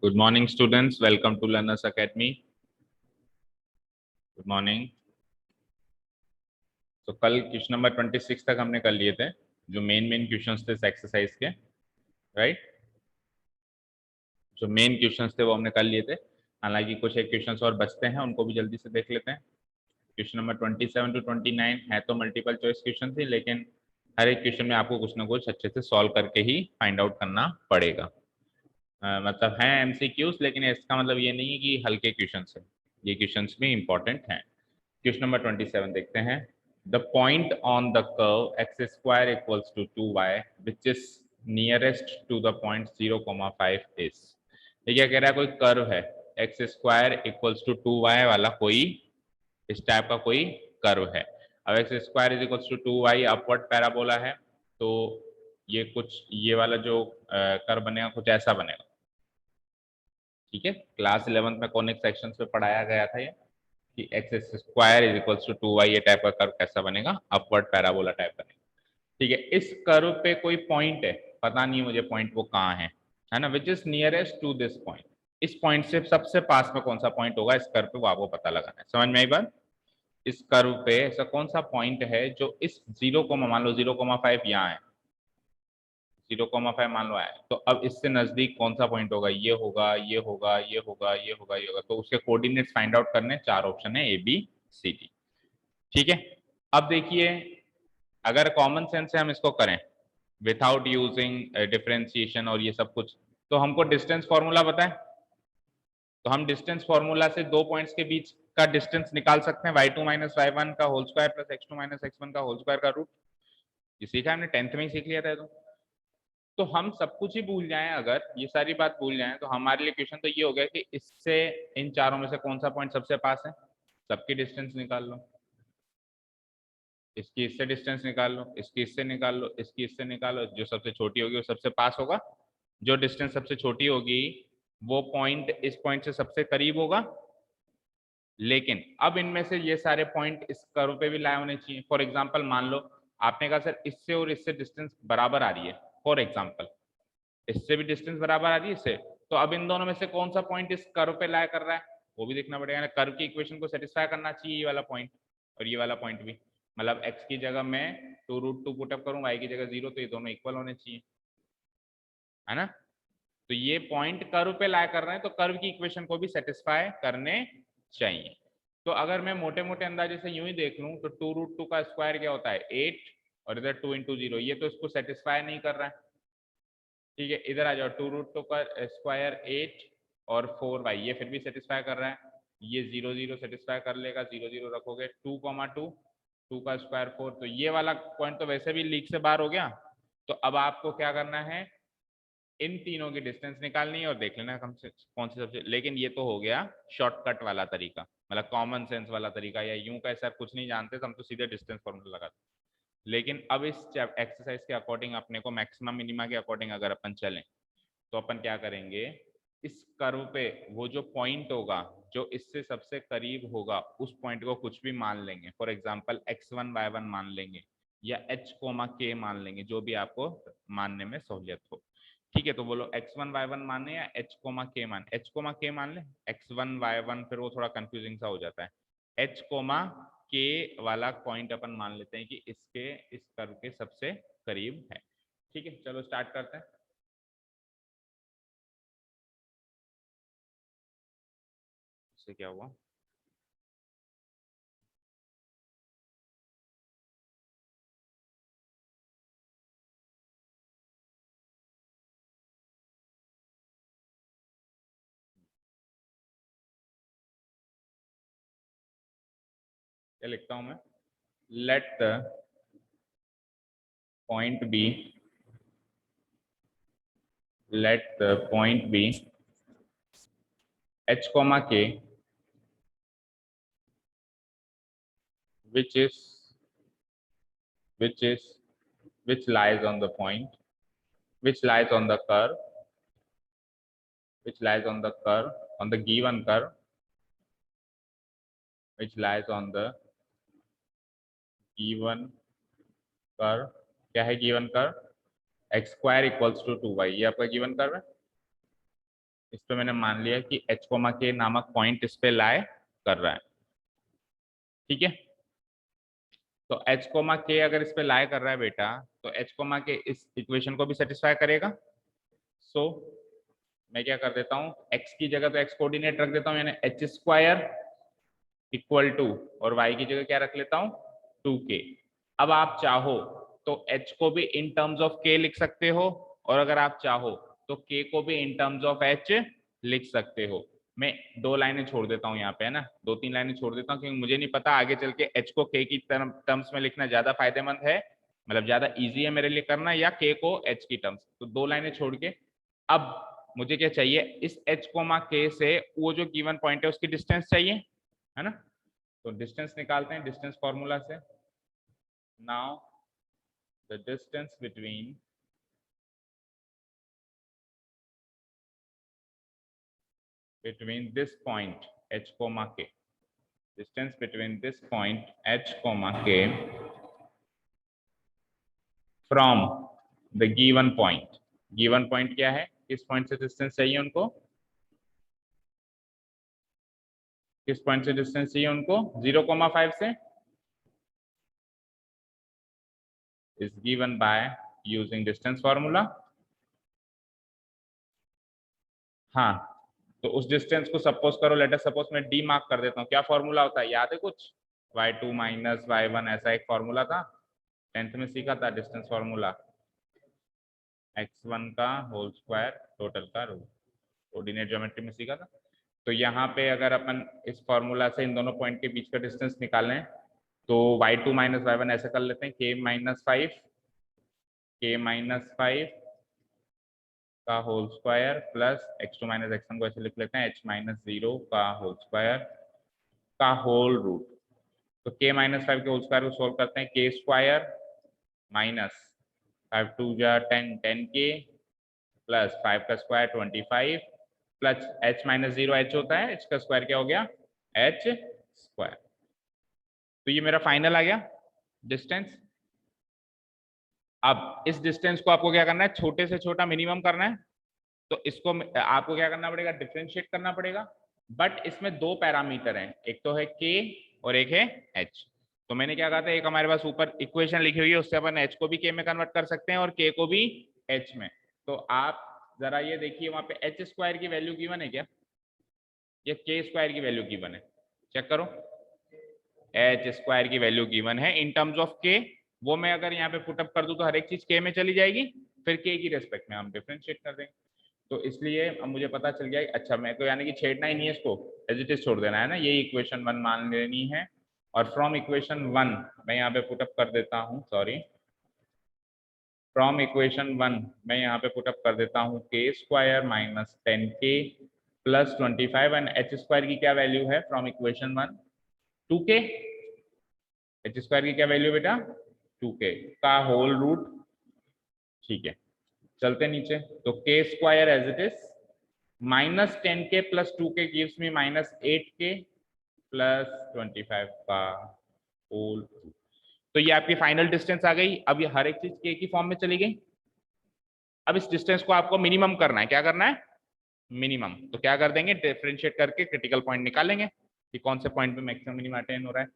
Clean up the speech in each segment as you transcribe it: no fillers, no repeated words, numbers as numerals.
Good morning students, welcome to Learners Academy. Good morning. तो कल question number 26 तक हमने कर लिए थे, जो मेन क्वेश्चंस थे एक्सरसाइज के, राइट। जो मेन क्वेश्चंस थे वो हमने कर लिए थे। हालांकि कुछ एक क्वेश्चंस और बचते हैं, उनको भी जल्दी से देख लेते हैं। क्वेश्चन नंबर 27 टू 29 है तो मल्टीपल चॉइस क्वेश्चन थी, लेकिन हर एक क्वेश्चन में आपको कुछ ना कुछ अच्छे से सॉल्व करके ही फाइंड आउट करना पड़ेगा। मतलब हैं एमसीक्यूज, लेकिन इसका मतलब ये नहीं है कि हल्के क्वेश्चन है, ये क्वेश्चन भी इंपॉर्टेंट हैं। क्वेश्चन नंबर 27 देखते हैं। The point on the curve x square equals to 2y which is nearest to the point 0,5 is. ये क्या कह रहा है? कोई कर्व है x square equals to 2y वाला, कोई इस टाइप का कोई कर्व है। अब x square is equals to 2y upward parabola है, तो ये कुछ ये वाला जो कर्व बनेगा कुछ ऐसा बनेगा। ठीक है, क्लास 11th में कॉनिक सेक्शंस पे पढ़ाया गया था ये कि x square is equals to 2y, ये टाइप का कर्व कैसा बनेगा? अपवर्ड पैराबोला टाइप बनेगा। ठीक है, इस कर्व पे कोई पॉइंट है, पता नहीं मुझे पॉइंट वो कहाँ है ना, which is nearest to this point. इस पॉइंट से सबसे पास में कौन सा पॉइंट होगा इस कर्व पे, वो आपको पता लगाना है। समझ में आई बात? इस कर्व पे ऐसा कौन सा पॉइंट है जो इस 0, मान लो 0,5 यहाँ है, 0,5 मान लो आया, तो अब इससे नजदीक कौन सा पॉइंट होगा? ये होगा, ये होगा, ये होगा, ये होगा, ये होगा। तो उसके कोऑर्डिनेट्स फाइंड आउट करने, 4 ऑप्शन है, ए बी सी डी। ठीक है, अब देखिए, अगर कॉमन सेंस से हम इसको करें विथाउट यूजिंग डिफरेंशिएशन और ये सब कुछ, तो हमको डिस्टेंस फॉर्मूला पता है, तो हम डिस्टेंस फॉर्मूला से दो पॉइंट्स के बीच का डिस्टेंस निकाल सकते हैं, y2 माइनस y1 का whole square plus x2 minus x1 का होल स्क्वायर का रूट। ये सीखा हमने, 10th में ही सीख लिया था। तो हम सब कुछ ही भूल जाएं, अगर ये सारी बात भूल जाएं, तो हमारे लिए क्वेश्चन तो ये हो गया कि इससे इन चारों में से कौन सा पॉइंट सबसे पास है, सबकी डिस्टेंस निकाल लो। इसकी इससे डिस्टेंस निकाल लो, इसकी इससे निकाल लो, इसकी इससे निकालो, जो सबसे छोटी होगी वो सबसे पास होगा। जो डिस्टेंस सबसे छोटी होगी वो पॉइंट इस पॉइंट से सबसे करीब होगा। लेकिन अब इनमें से ये सारे पॉइंट इस कर्व पे भी लाए होने चाहिए। फॉर एग्जांपल मान लो आपने कहा सर इससे और इससे डिस्टेंस बराबर आ रही है, फॉर एग्जांपल इससे भी डिस्टेंस बराबर आ रही है इससे, तो अब इन दोनों में से कौन सा पॉइंट इस कर्व पे लाया कर रहा है वो भी देखना पड़ेगा। कर्व की इक्वेशन को सेटिस्फाई करना चाहिए ये वाला पॉइंट और ये वाला पॉइंट भी। मतलब x की जगह मैं 2√2 पुटअप करूँ, y की जगह 0, तो ये दोनों इक्वल होने चाहिए, है ना। तो ये पॉइंट कर्व पे लाया कर रहे हैं, तो कर्व की इक्वेशन को भी सेटिस्फाई करने चाहिए। तो अगर मैं मोटे मोटे अंदाजे से यूं ही देख लूं तो 2√2 का स्क्वायर क्या होता है? 8, और इधर 2 × 0, ये तो इसको सेटिस्फाई नहीं कर रहा है। ठीक है, इधर आ जाओ, 2√2 का स्क्वायर 8 और 4y, ये फिर भी सेटिस्फाई कर रहा है। ये 0 0 सेटिस्फाई कर लेगा, 0 0 रखोगे, 2,2, 2 का स्क्वायर 4, तो ये वाला पॉइंट तो वैसे भी लीक से बाहर हो गया। तो अब आपको क्या करना है, इन तीनों की डिस्टेंस निकालनी है और देख लेना कौन सी सबसे। लेकिन ये तो हो गया शॉर्टकट वाला तरीका, मतलब कॉमन सेंस वाला तरीका, या यूं का ऐसा कुछ नहीं जानते तो हम तो सीधे डिस्टेंस फॉर्मूला लगाते। लेकिन अब इस एक्सरसाइज के अकॉर्डिंग अपने को मैक्सिमम मिनिमा के अकॉर्डिंग अगर अपन चलें, तो अपन क्या करेंगे, इस कर्व पे वो जो पॉइंट होगा जो इससे सबसे करीब होगा उस पॉइंट को कुछ भी मान लेंगे। फॉर एग्जांपल x1 y1 मान लेंगे, या h, k मान लेंगे, जो भी आपको मानने में सहूलियत हो। ठीक है, तो बोलो x1 y1 माने या h, k मान। h, k मान ले, x1 y1 फिर वो थोड़ा कंफ्यूजिंग सा हो जाता है। h, k वाला पॉइंट अपन मान लेते हैं कि इसके इस कर्व के सबसे करीब है। ठीक है, चलो स्टार्ट करते हैं। इससे क्या हुआ? क्या लिखता हूं मैं? Let the point be, let the point be h, k, which is which is which lies on the point, which lies on the curve, which lies on the curve, on the given curve, which lies on the given curve। क्या है given curve? x square equals to 2y, ये आपका given curve है। इस पे मैंने मान लिया कि h कोमा के नामक पॉइंट इस पे लाई कर रहा है, ठीक है। तो h कोमा के अगर इस पे लाई कर रहा है बेटा, तो h कोमा के इस इक्वेशन को भी सेटिस्फाई करेगा। सो मैं क्या कर देता हूँ, x की जगह तो x कोऑर्डिनेट रख देता हूँ, यानी h स्क्वायर इक्वल टू, और y की जगह क्या रख लेता हूँ, 2k। अब आप चाहो तो h को भी इन टर्म्स ऑफ k लिख सकते हो, और अगर आप चाहो तो k को भी इन टर्म्स ऑफ h लिख सकते हो। मैं 2 लाइनें छोड़ देता हूँ यहाँ पे, है ना, 2-3 लाइनें छोड़ देता हूँ, क्योंकि मुझे नहीं पता आगे चल के h को k की टर्म्स में लिखना ज्यादा फायदेमंद है, मतलब ज्यादा इजी है मेरे लिए करना, या k को h की टर्म्स। तो 2 लाइनें छोड़ के अब मुझे क्या चाहिए, इस h कोमा k से वो जो गिवन पॉइंट है उसकी डिस्टेंस चाहिए, है ना। तो डिस्टेंस निकालते हैं डिस्टेंस फॉर्मूला से। Now the distance between this point h comma k, distance between this point h comma k from the given point। given point क्या है, किस पॉइंट से डिस्टेंस चाहिए उनको, किस पॉइंट से डिस्टेंस चाहिए उनको, 0,5 से, is given by using distance formula। हाँ, तो उस डिस्टेंस को सपोज करो, लेट अस सपोज मैं डी मार्क कर देता हूँ। क्या फॉर्मूला होता है, याद है कुछ, y2 माइनस y1, ऐसा एक फॉर्मूला था, 10th में सीखा था डिस्टेंस फॉर्मूला, x1 का होल स्क्वायर टोटल का रूट, कोऑर्डिनेट ज्योमेट्री में सीखा था। तो यहाँ पे अगर अपन इस फॉर्मूला से इन दोनों पॉइंट के बीच का डिस्टेंस निकालें, तो y2 माइनस y1 ऐसे कर लेते हैं, k-5 का whole square plus x2 minus x1 को ऐसे लिख लेते हैं, h माइनस 0 का होल स्क्वायर का होल रूट। तो k-5 के होल स्क्वायर को सोल्व करते हैं, k स्क्वायर माइनस 5 2 जा 10, 10k प्लस 5 का square 25 plus h minus 0 h होता है, h का स्क्वायर क्या हो गया, h स्क्वायर। तो ये मेरा फाइनल आ गया डिस्टेंस। अब इस डिस्टेंस को आपको क्या करना है, छोटे से छोटा मिनिमम करना है, तो इसको आपको क्या करना पड़ेगा, डिफरेंशिएट करना पड़ेगा। बट इसमें 2 पैरामीटर हैं, एक तो है k और एक है h। तो मैंने क्या कहा था, एक हमारे पास ऊपर इक्वेशन लिखी हुई है, उससे अपन h को भी k में कन्वर्ट कर सकते हैं और k को भी h में। तो आप जरा ये देखिए, वहां पे h स्क्वायर की वैल्यू गिवन है क्या, या k स्क्वायर की वैल्यू गिवन है, चेक करो। h स्क्वायर की वैल्यू गिवन है इन टर्म्स ऑफ k, वो मैं अगर यहाँ पे पुटअप कर दूं तो हर एक चीज k में चली जाएगी, फिर k की रेस्पेक्ट में हम डिफरेंशिएट कर देंगे। तो इसलिए अब मुझे पता चल गया, अच्छा मेरे को यानी कि छेड़ना ही नहीं है इसको, एज इट इज छोड़ देना है ना, ये इक्वेशन 1 मान लेनी है। और फ्रॉम इक्वेशन 1 मैं यहाँ पे पुटअप कर देता हूँ, सॉरी, फ्रॉम इक्वेशन 1 मैं यहाँ पे पुटअप कर देता हूँ k square minus 10k plus 25, and h square की क्या वैल्यू है from equation 1, 2k। h square की क्या वैल्यू बेटा, 2k का होल रूट, ठीक है। चलते नीचे, तो k square as it is minus 10k plus 2k gives me minus 8k plus 25 का होल। तो ये आपकी फाइनल डिस्टेंस आ गई। अब ये हर एक चीज k की फॉर्म में चली गई। अब इस डिस्टेंस को आपको मिनिमम करना है, क्या करना है, मिनिमम। तो क्या कर देंगे, डिफरेंशिएट करके क्रिटिकल पॉइंट निकालेंगे कि कौन से पॉइंट पे मैक्सिमम मिनिमम अटेन हो रहा है।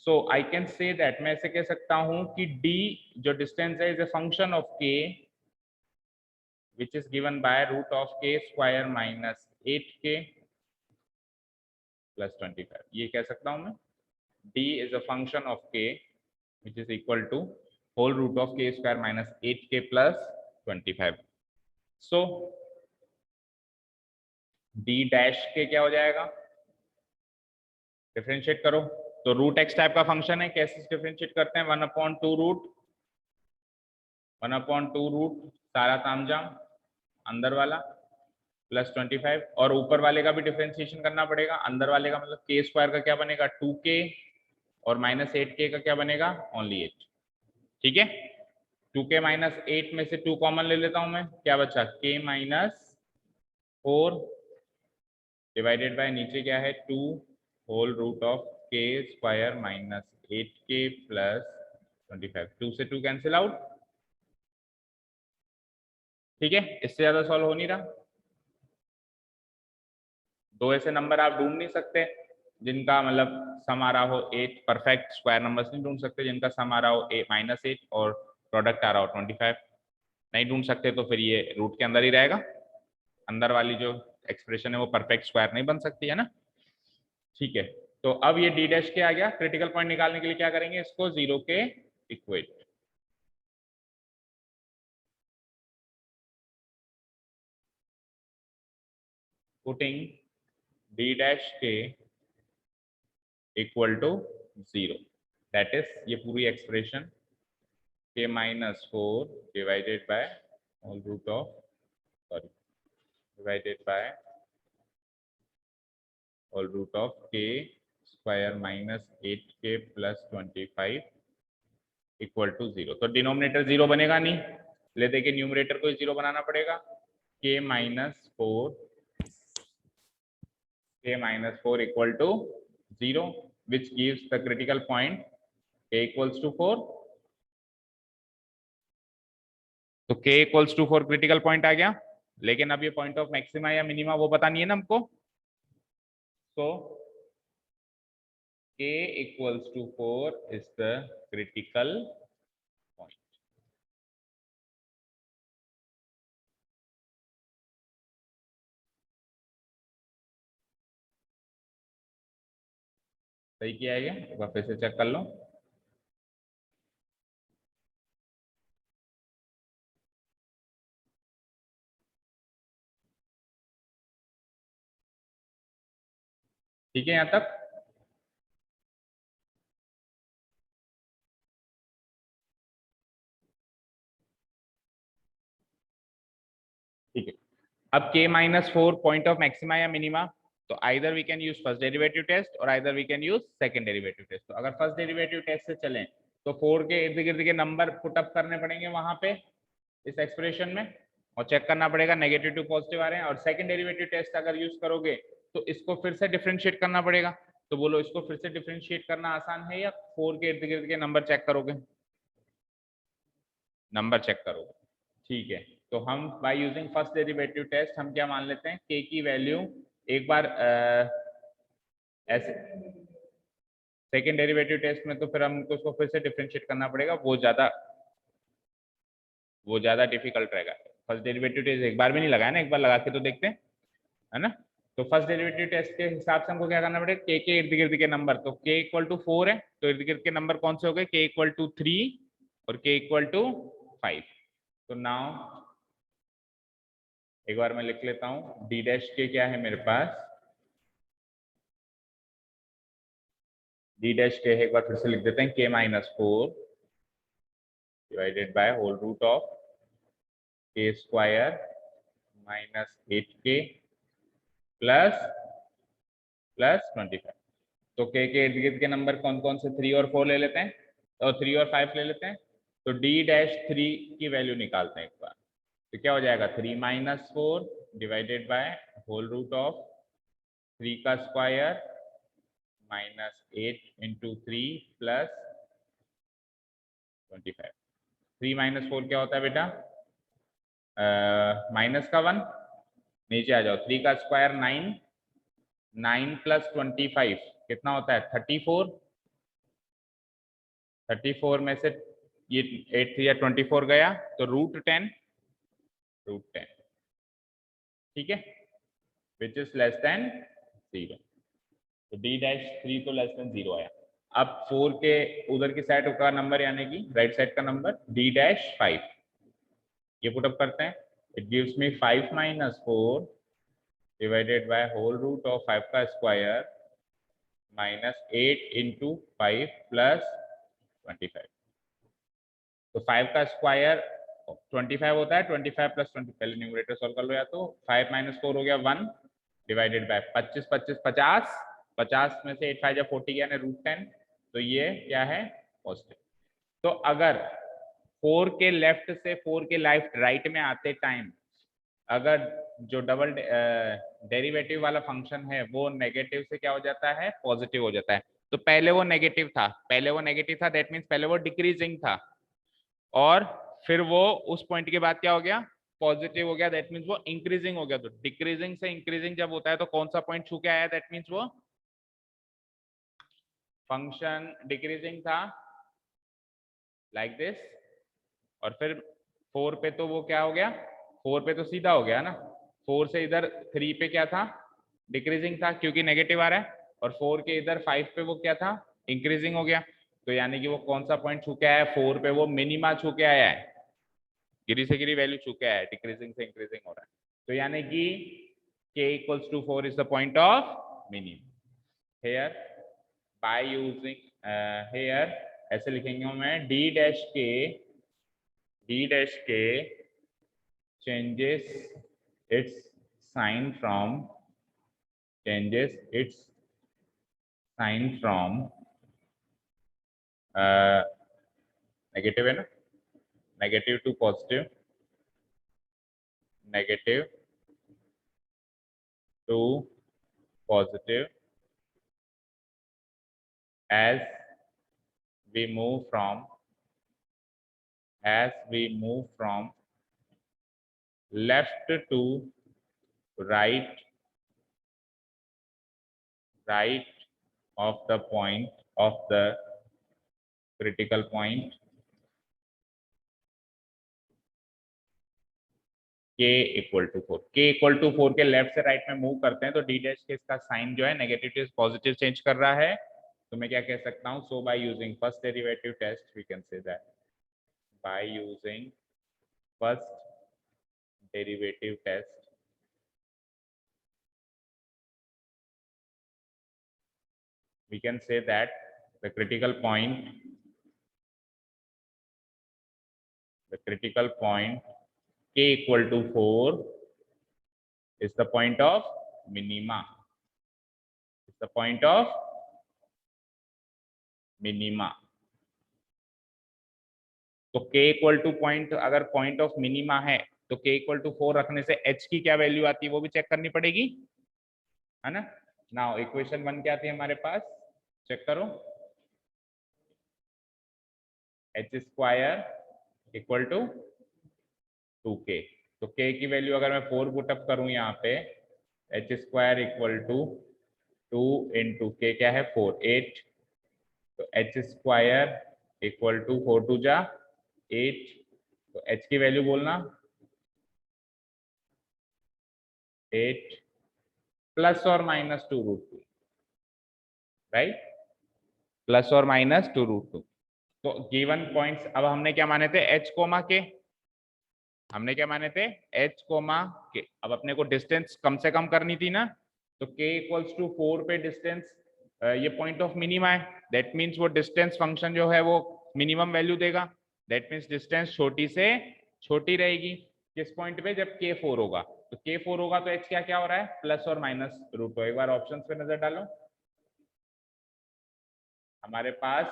सो आई कैन से दैट, मैं ऐसे कह सकता हूं कि d जो डिस्टेंस है is a function of k which is given by root of k square minus 8k plus 25। ये कह सकता हूं मैं, d is a function of k which is equal to whole root of k square minus 8k plus 25। so d dash k क्या हो जाएगा, differentiate करो तो रूट एक्स टाइप का फंक्शन है, कैसे डिफरेंशिएट करते हैं, 1/2 रूट, 1/2 रूट सारा तामझाम अंदर वाला प्लस 25, और ऊपर वाले का भी डिफरेंशिएशन करना पड़ेगा। अंदर वाले का मतलब k स्क्वायर का क्या बनेगा 2k, और माइनस 8k का क्या बनेगा ओनली 8, ठीक है। 2k माइनस 8 में से 2 कॉमन ले लेता हूं मैं, क्या बचा k माइनस 4 डिवाइडेड बाय नीचे क्या है 2 whole root of k square minus 8k plus 25। 2 से 2 कैंसिल आउट, ठीक है, इससे ज्यादा सॉल्व हो नहीं रहा। दो ऐसे नंबर आप ढूंढ नहीं सकते जिनका मतलब सम आ रहा हो 8, परफेक्ट स्क्वायर नंबर्स नहीं ढूंढ सकते जिनका सम आ रहा हो -8 और प्रोडक्ट आ रहा हो 25, नहीं ढूंढ सकते, तो फिर ये रूट के अंदर ही रहेगा। अंदर वाली जो एक्सप्रेशन है वो परफेक्ट स्क्वायर नहीं बन सकती है ना। ठीक है, तो अब ये डी डैश के आ गया। क्रिटिकल पॉइंट निकालने के लिए क्या करेंगे, इसको 0 के equate, putting d dash k equal to 0, that is ये पूरी expression k-4 divided by whole root of, sorry, divided by whole root of k square -8k plus 25 equal to 0। तो डिनोमिनेटर 0 बनेगा नहीं, ले देखिए न्यूमरेटर को 0 बनाना पड़ेगा। k-4 equal to 0 which gives the critical point k equals to 4। तो k equals to 4 critical point आ गया, लेकिन अब ये पॉइंट ऑफ मैक्सिमा या मिनिमा वो पता नहीं है ना हमको। तो k equals to 4 is the critical point। सही किया है, ये एक बार फिर से चेक कर लो। ठीक है यहाँ तक। ठीक है, अब k-4 पॉइंट ऑफ मैक्सिमा या मिनिमा, तो either we can use first derivative test और either we can use second derivative test. तो अगर फर्स्ट डेरिवेटिव टेस्ट से चलें तो 4 के इर्द गिर्द के नंबर पुट अप करने पड़ेंगे वहां पे इस एक्सप्रेशन में, और चेक करना पड़ेगा नेगेटिव टू पॉजिटिव आ रहे हैं। और सेकंड डेरिवेटिव टेस्ट अगर यूज करोगे तो इसको फिर से डिफरेंशिएट करना पड़ेगा। तो बोलो इसको फिर से डिफरेंशिएट करना आसान है या 4 के इर्द गिर्द के नंबर चेक करोगे? नंबर चेक करोगे, ठीक है। तो हम by using first derivative test हम क्या मान लेते हैं, k की वैल्यू एक बार ऐसे, सेकेंड डेरिवेटिव टेस्ट में तो फिर हमको उसको फिर से डिफरेंशिएट करना पड़ेगा, वो ज्यादा डिफिकल्ट रहेगा। फर्स्ट डेरिवेटिव टेस्ट एक बार भी नहीं लगाया ना, एक बार लगा के तो देखते हैं, है ना। तो फर्स्ट डेरिवेटिव टेस्ट के हिसाब से हमको क्या करना पड़ेगा, k के इर्द गिर्द के नंबर, तो k इक्वल टू 4 है तो इर्द गिर्द के नंबर कौन से हो गए, k इक्वल टू 3 और k इक्वल टू 5। तो नाउ एक बार मैं लिख लेता हूं, डी डैश के क्या है मेरे पास, डी डैश के एक बार फिर से लिख देते हैं, k-4 divided by whole root of k square -8k plus 25। तो k के इर्द गिर्द के नंबर कौन कौन से, 3 और 4 ले लेते हैं, और 3 और 5 ले लेते हैं। तो d डैश 3 की वैल्यू निकालते हैं एक बार, तो क्या हो जाएगा, 3 - 4 divided by whole root of 3 का स्क्वायर -8 इंटू 3 प्लस 25। 3 - 4 क्या होता है बेटा, माइनस का 1, नीचे आ जाओ, 3 का स्क्वायर 9, 9 प्लस 25 कितना होता है 34, 34 में से ये 8 3 या 24 गया तो √10, ठीक है, विच इज लेस देन 0। तो d डैश 3 तो लेस देन 0 आया। अब 4 के उधर की साइड का नंबर यानी कि राइट साइड का नंबर d डैश 5, ये पुटअप करते हैं, it gives me 5 - 4 divided by whole root of 5 का स्क्वायर -8 इंटू 5 प्लस 25। तो 5 का स्क्वायर 25 होता है, 25 प्लस 20, पहले न्यूमरेटर सॉल्व कर लो, या तो 5 - 4 हो गया 1 डिवाइडेड बाय 25 25 50, 50 में से 8 5 या 40 यानी √10, तो ये क्या है पॉजिटिव। तो अगर 4 के लेफ्ट से 4 के राइट में आते टाइम अगर जो डबल डेरिवेटिव वाला फंक्शन है वो नेगेटिव से क्या हो जाता है, पॉजिटिव हो जाता है। तो पहले वो नेगेटिव था, दैट मीन्स पहले वो डिक्रीजिंग था, और फिर वो उस पॉइंट के बाद क्या हो गया, पॉजिटिव हो गया, दैट मीन्स वो इंक्रीजिंग हो गया। तो डिक्रीजिंग से इंक्रीजिंग जब होता है तो कौन सा पॉइंट छू के आया, दैट मीन्स वो फंक्शन डिक्रीजिंग था, लाइक दिस। और फिर 4 पे तो वो क्या हो गया, 4 पे तो सीधा हो गया ना, 4 से इधर 3 पे क्या था, डिक्रीजिंग था क्योंकि नेगेटिव आ रहा है, और 4 के इधर 5 पे वो क्या था, इंक्रीजिंग हो गया। तो यानी कि वो कौन सा पॉइंट छू के आया है, 4 पे वो मिनिमा छू के आया है, गिरी से गिरी वैल्यू छू के आया है, डिक्रीजिंग से इंक्रीजिंग हो रहा है। तो यानी कि k equals to 4 is the point of minimum here by using here ऐसे लिखेंगे मैं d dash k changes its sign from negative है ना, negative to positive, negative to positive as we move from left to right of the point of the critical point k equal to 4, k equal to 4 के left से right में move करते हैं तो d dash के इसका sign जो है नेगेटिव से पॉजिटिव चेंज कर रहा है। तो मैं क्या कह सकता हूं, so by using first derivative test we can say that by using first derivative test we can say that the critical point k equal to 4 is the point of minima, तो k इक्वल टू पॉइंट, अगर point of minima है तो k equal to 4 रखने से h की क्या value आती है वो भी चेक करनी पड़ेगी, है ना। नाउ इक्वेशन 1 क्या थी हमारे पास, चेक करो, h square equal to 2k। तो k की वैल्यू अगर मैं 4 पुटअप करूं यहाँ पे, h square equal to 2 into k क्या है 4 8, तो h square equal to 4 two जा 8, तो h की वैल्यू बोलना 8 प्लस और माइनस 2√2, राइट, प्लस और माइनस 2√2। तो गिवन पॉइंट्स अब हमने क्या माने थे, h कोमा के, हमने क्या माने थे h कोमा के। अब अपने को डिस्टेंस कम से कम करनी थी ना, तो k इक्वल्स टू 4 पे डिस्टेंस ये पॉइंट ऑफ मिनिमा है, दैट मीन्स वो डिस्टेंस फंक्शन जो है वो मिनिमम वैल्यू देगा, दैट मीन्स डिस्टेंस छोटी से छोटी रहेगी किस पॉइंट पे, जब k 4 होगा। तो k 4 होगा तो h क्या क्या हो रहा है, प्लस और माइनस √2। एक बार ऑप्शंस पे नजर डालो, हमारे पास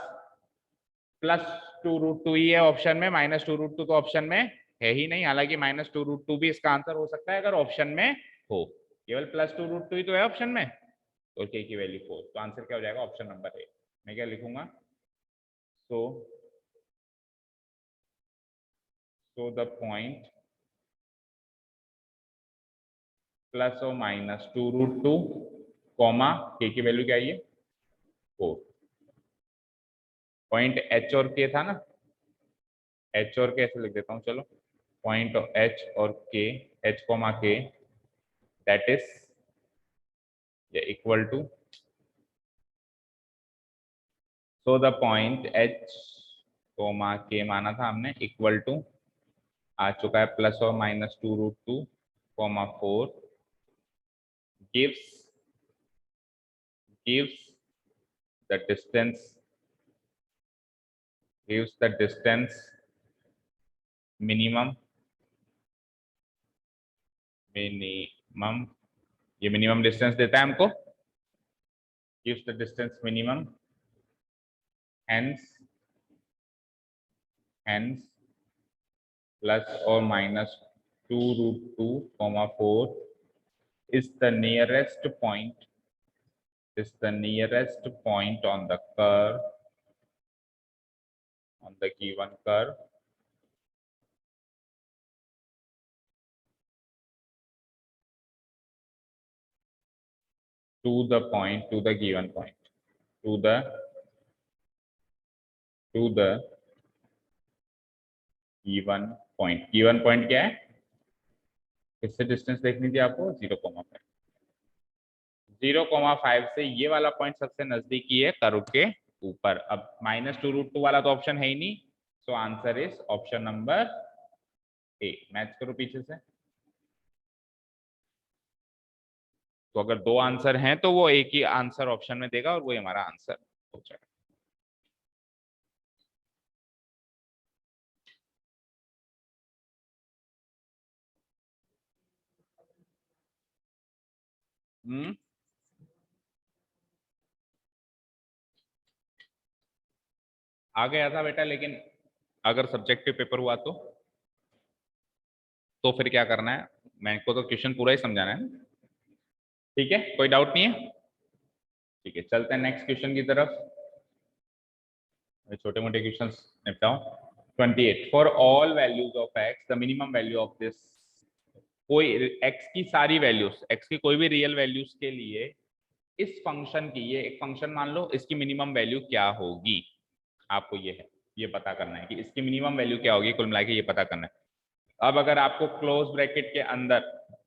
+2√2 ही है ऑप्शन में, -2√2 तो ऑप्शन में है ही नहीं, हालांकि -2√2 भी इसका आंसर हो सकता है अगर ऑप्शन में हो, केवल +2√2 ही तो है ऑप्शन में, तो k की वैल्यू 4, तो आंसर क्या हो जाएगा ऑप्शन नंबर ए। मैं क्या लिखूंगा, सो the point +or -2√2 comma k की वैल्यू क्या है 4, पॉइंट h और k था ना, h और k ऐसे लिख देता हूँ, चलो पॉइंट h और k, h comma k that is equal to, so the point h comma k माना था हमने, इक्वल टू आ चुका है +or -2√2 comma 4 gives the distance minimum, ये मिनिमम डिस्टेंस देता है हमको, gives the distance minimum, hence +or-2√2 comma 4 is the nearest point on the curve, on the given curve to the point, to the given point, to the given point. given point क्या है? किससे distance देखनी थी आपको? 0,5. 0,5 से ये वाला point सबसे नजदीकी है कर्व के ऊपर. अब -2√2 वाला तो ऑप्शन है ही नहीं, so answer is option number A. Match करो पीछे से. तो अगर दो आंसर हैं तो वो एक ही आंसर ऑप्शन में देगा और वो हमारा आंसर हो जाएगा. आ गया था बेटा, लेकिन अगर सब्जेक्टिव पेपर हुआ तो फिर क्या करना है? मेरे को तो क्वेश्चन पूरा ही समझाना है. ठीक है, कोई डाउट नहीं है? ठीक है, चलते हैं नेक्स्ट क्वेश्चन की तरफ. छोटे मोटे क्वेश्चन निपटाओ. 28. For all values of x the minimum value of this. कोई एक्स की सारी वैल्यूज, एक्स की कोई भी रियल वैल्यूज के लिए इस फंक्शन की, ये एक फंक्शन मान लो, इसकी मिनिमम वैल्यू क्या होगी? आपको ये पता करना है कि इसकी मिनिमम वैल्यू क्या होगी. कुल मिला के ये पता करना है. अब अगर आपको क्लोज ब्रैकेट के अंदर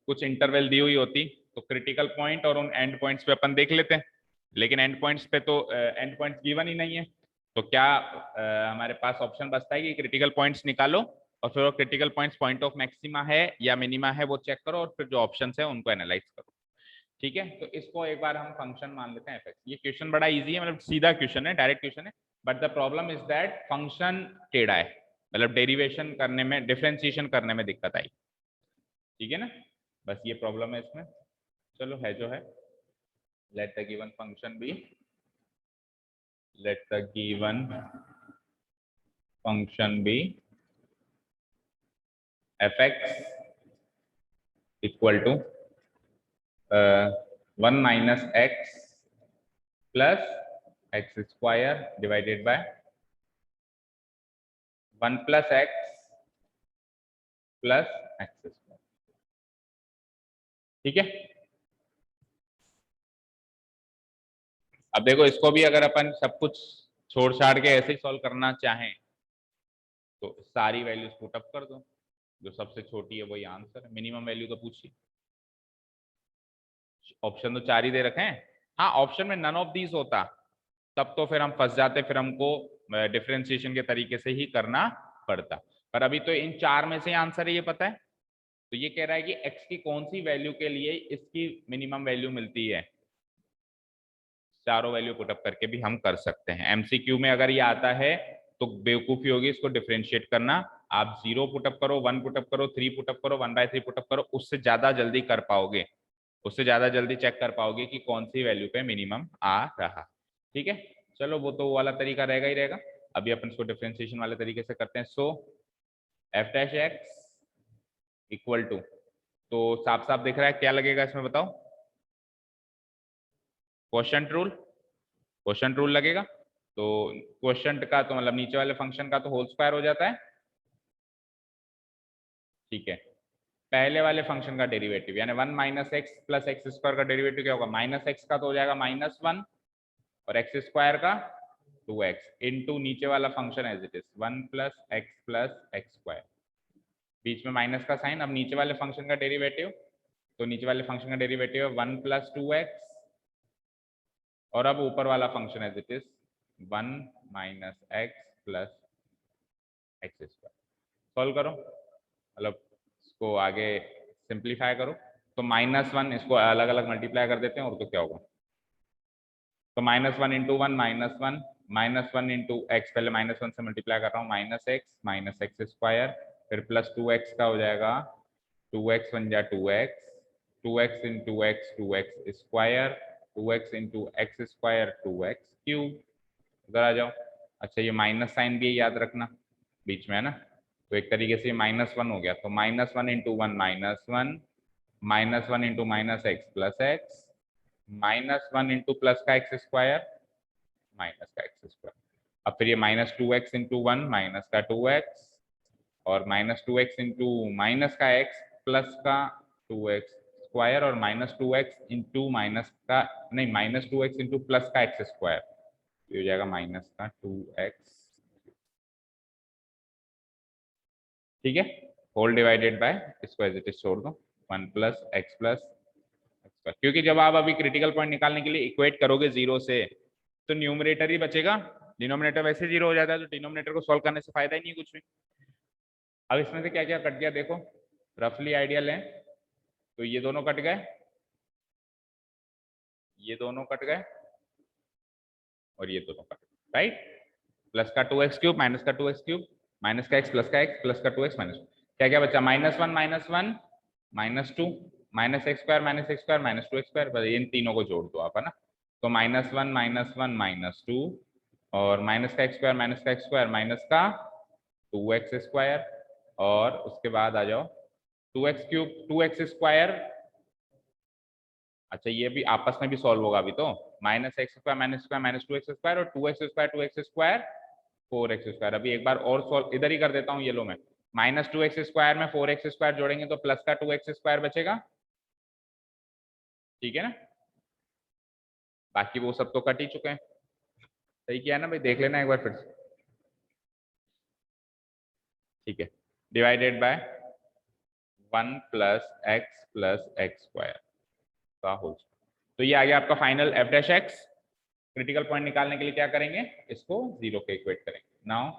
कुछ इंटरवल दी हुई होती तो क्रिटिकल पॉइंट और उन एंड पॉइंट्स पे अपन देख लेते हैं, लेकिन एंड पॉइंट्स पे तो एंड पॉइंट्स गिवन ही नहीं है. तो क्या हमारे पास ऑप्शन बचता है कि क्रिटिकल पॉइंट्स निकालो और फिर वो critical points point of maxima है या मिनिमा है वो चेक करो और फिर जो ऑप्शन है उनको एनालाइज करो. ठीक है, तो इसको एक बार हम फंक्शन मान लेते हैं fx. ये क्वेश्चन बड़ा इजी है, मतलब सीधा क्वेश्चन है, डायरेक्ट क्वेश्चन है, but the problem is that function टेढ़ा है, मतलब डेरिवेशन करने में, डिफरेंशिएशन करने में दिक्कत आई. ठीक है ना, बस ये प्रॉब्लम है इसमें. चलो है जो है. Let the given function be, let the given function be fx equal to 1 minus x plus x square divided by 1 plus x plus x square. ठीक है, अब देखो इसको भी अगर अपन सब कुछ छोड़ छाड़ के ऐसे ही सॉल्व करना चाहें तो सारी वैल्यूज पुट अप कर दो, जो सबसे छोटी है वही आंसर है. मिनिमम वैल्यू तो पूछी, ऑप्शन तो 4 ही दे रखे हैं. हाँ, ऑप्शन में नन ऑफ दीज होता तब तो फिर हम फंस जाते, फिर हमको डिफरेंशिएशन के तरीके से ही करना पड़ता. पर अभी तो इन 4 में से आंसर है, ये पता है. तो ये कह रहा है कि x की कौन सी वैल्यू के लिए इसकी मिनिमम वैल्यू मिलती है. चारों वैल्यू पुटअप करके भी हम कर सकते हैं. एमसीक्यू में अगर ये आता है तो बेवकूफी होगी इसको डिफरेंशिएट करना. आप 0 पुटअप करो, 1 पुटअप करो, 3 पुटअप करो, 1/3 पुटअप करो, उससे ज्यादा जल्दी कर पाओगे, उससे ज्यादा जल्दी चेक कर पाओगे कि कौन सी वैल्यू पे मिनिमम आ रहा. ठीक है, चलो वो तो वो वाला तरीका रहेगा ही रहेगा. अभी अपन इसको डिफरेंशिएशन वाले तरीके से करते हैं. So f dash x equal to, तो साफ साफ दिख रहा है, क्या लगेगा इसमें बताओ? क्वोशंट रूल, क्वोशंट रूल लगेगा. तो क्वोशंट का तो मतलब नीचे वाले फंक्शन का तो होल स्क्वायर हो जाता है. ठीक है, पहले वाले फंक्शन का डेरिवेटिव यानी 1 minus x plus x square का डेरिवेटिव क्या होगा? माइनस एक्स का तो हो जाएगा -1 और एक्स स्क्वायर का 2x इनटू नीचे वाला function as it is 1 plus x square. बीच में माइनस का साइन. अब नीचे वाले फंक्शन का डेरिवेटिव, तो नीचे वाले फंक्शन का डेरिवेटिव है 1 प्लस 2x और अब ऊपर वाला function as it is 1 minus x plus x square. Solve करो, मतलब इसको आगे सिंप्लीफाई करो. तो -1 इसको अलग अलग मल्टीप्लाई कर देते हैं और तो क्या होगा? तो -1 इंटू 1 -1 इंटू एक्स, पहले -1 से मल्टीप्लाई कर रहा हूँ, माइनस एक्स स्क्वायर, फिर प्लस 2x का हो जाएगा 2x बन जाए 2x, 2x into x 2x square, 2x into x square 2x cube. इधर आ जाओ. अच्छा, ये माइनस साइन भी याद रखना बीच में, है ना. तो एक तरीके से -1 हो गया. तो -1 into 1 -1 into minus x plus x, -1 into plus का एक्स स्क्वायर माइनस का एक्स स्क्वायर. अब फिर ये -2x इंटू 1 माइनस का 2x और -2x इंटू माइनस का x प्लस का 2x स्क्वायर और -2x इंटू माइनस का नहीं -2x इंटू प्लस का एक्स स्क्वायर, तो हो जाएगा माइनस का 2x, ठीक है, होल डिवाइडेड बाय, इसको एज इट इज छोड़ दो, 1 प्लस एक्स क्योंकि जब आप अभी क्रिटिकल पॉइंट निकालने के लिए इक्वेट करोगे जीरो से तो न्यूमरेटर ही बचेगा, डिनोमिनेटर वैसे जीरो हो जाता है, तो डिनोमिनेटर को सॉल्व करने से फायदा ही नहीं कुछ भी। अब इसमें से क्या क्या कट गया देखो, रफली आइडिया लें तो ये दोनों कट गए, ये दोनों कट गए और ये दोनों कट गए, राइट। प्लस का 2x क्यूब माइनस का 2x क्यूब माइनस का x प्लस का x प्लस का 2x माइनस, क्या क्या बचा, -1 -2 minus x square minus 2x square, बस इन तीनों को जोड़ दो आप, है ना। तो -1 -2 और माइनस का x स्क्वायर माइनस का 2x स्क्वायर, और उसके बाद आ जाओ 2x क्यूब 2x स्क्वायर, अच्छा ये भी आपस में भी सॉल्व होगा अभी, तो -x square minus 2x square और 2x स्क्वायर 4x स्क्वायर। अभी एक बार और सॉल्व इधर ही कर देता हूँ येलो में, -2x स्क्वायर में 4x स्क्वायर जोड़ेंगे तो प्लस का 2x स्क्वायर बचेगा, ठीक है ना। बाकी वो सब तो कट ही चुके हैं, सही किया है ना भाई, देख लेना एक बार फिर से, ठीक है। Divided by 1 plus x square का होल, तो ये आ गया आपका final f dash x. Critical point निकालने के लिए क्या करेंगे, इसको जीरो के इक्वेट करेंगे। Now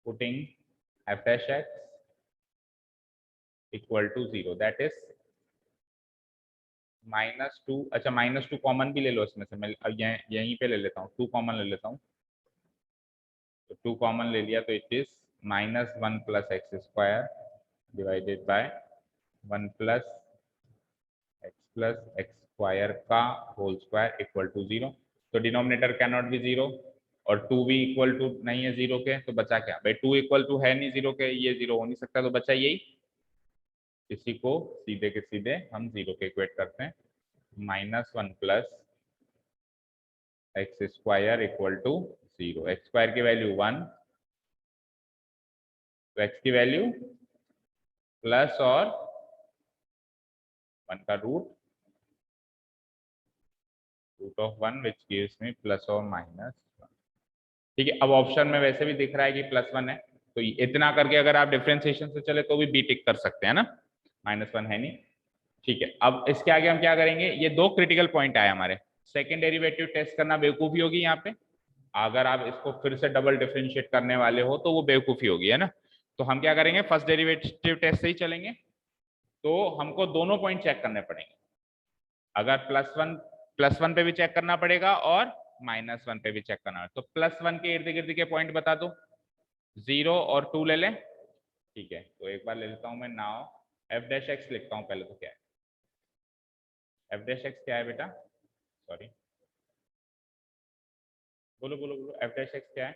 putting f dash x equal to zero, that is -2, अच्छा -2 कॉमन भी ले लो इसमें से, मैं यहीं पे ले लेता हूँ, 2 कॉमन ले लेता हूँ, तो 2 कॉमन ले लिया तो it is -1 plus x square divided by 1 plus x square का whole square equal to zero. तो denominator can not be zero और 2 भी इक्वल टू नहीं है जीरो के, तो बचा क्या भाई, 2 इक्वल टू है नहीं जीरो के, ये जीरो हो नहीं सकता, तो बचा यही, इसी को सीधे के सीधे हम जीरो के इक्वेट करते हैं, -1 plus x square equal to zero. X square की वैल्यू 1, तो एक्स की वैल्यू प्लस और 1 का root of 1 which gives me plus और -1, ठीक है। अब ऑप्शन में वैसे भी दिख रहा है कि +1 है, तो इतना करके अगर आप डिफरेंशिएशन से चले तो भी बी टिक कर सकते हैं ना, -1 है नहीं, ठीक है। अब इसके आगे हम क्या करेंगे, ये दो क्रिटिकल पॉइंट आए हमारे, सेकंड डेरिवेटिव टेस्ट करना बेवकूफी होगी यहाँ पे, अगर आप इसको फिर से डबल डिफरेंशिएट करने वाले हो तो वो बेवकूफी होगी, है ना। तो हम क्या करेंगे, फर्स्ट डेरिवेटिव टेस्ट से ही चलेंगे, तो हमको दोनों पॉइंट चेक करने पड़ेंगे, अगर +1 पे भी चेक करना पड़ेगा और -1 पे भी चेक करना है, तो +1 के इर्द गिर्द के पॉइंट बता दो, 0 और 2 ले लें, ठीक है। तो एक बार ले लेता हूं मैं, नाउ एफ डैश एक्स लिखता हूं पहले, तो क्या है एफ डैश एक्स, क्या है बेटा, सॉरी बोलो बोलो बोलो, एफ डैश एक्स क्या है,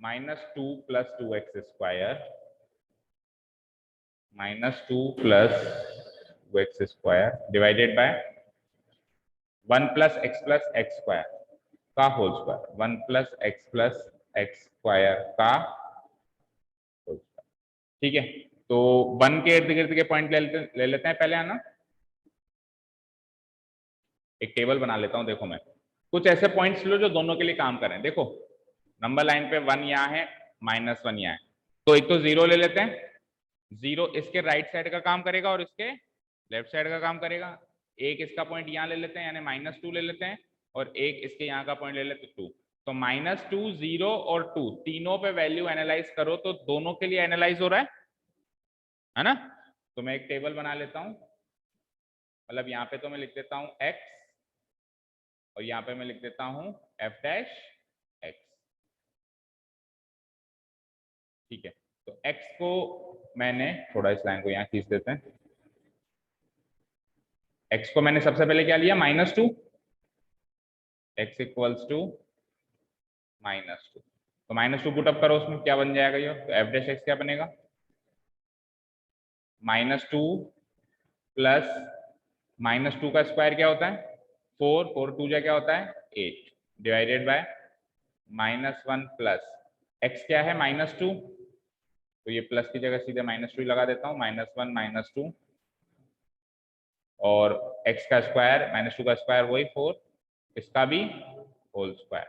-2 plus 2x square -2 plus 2x square divided by 1 plus x square का whole square, 1 plus x square का होल स्क्वायर, ठीक है। तो 1 के इर्द गिर्द के पॉइंट ले लेते हैं पहले, है ना। एक टेबल बना लेता हूं, देखो मैं कुछ ऐसे पॉइंट्स लो जो दोनों के लिए काम करें, देखो नंबर लाइन पे 1 यहाँ है, -1 यहाँ है, तो एक तो 0 ले लेते हैं, 0 इसके राइट साइड का काम करेगा और इसके लेफ्ट साइड का काम करेगा, एक इसका पॉइंट यहाँ ले लेते हैं, यानी -2 ले लेते हैं, और एक इसके यहाँ का पॉइंट ले लेते हैं 2, तो -2 0 और 2 तीनों पे वैल्यू एनालाइज करो तो दोनों के लिए एनालाइज हो रहा है ना। तो मैं एक टेबल बना लेता हूं, मतलब यहाँ पे तो मैं लिख देता हूं x और यहाँ पे मैं लिख देता हूं एफ डैश एक्स, ठीक है। तो x को मैंने थोड़ा इस लाइन को यहाँ खींच देते हैं, x को मैंने सबसे पहले क्या लिया, -2, x इक्वल्स टू -2, तो -2 पुटअप करो, उसमें क्या बन जाएगा ये, तो एफ डैश एक्स क्या बनेगा, -2 प्लस -2 का स्क्वायर क्या होता है 4, 4 2 जा क्या होता है 8, डिवाइडेड बाय -1 प्लस x क्या है -2, तो ये प्लस की जगह सीधे -2 लगा देता हूँ, -1 -2 और x का स्क्वायर -2 का स्क्वायर वही 4, इसका भी होल स्क्वायर।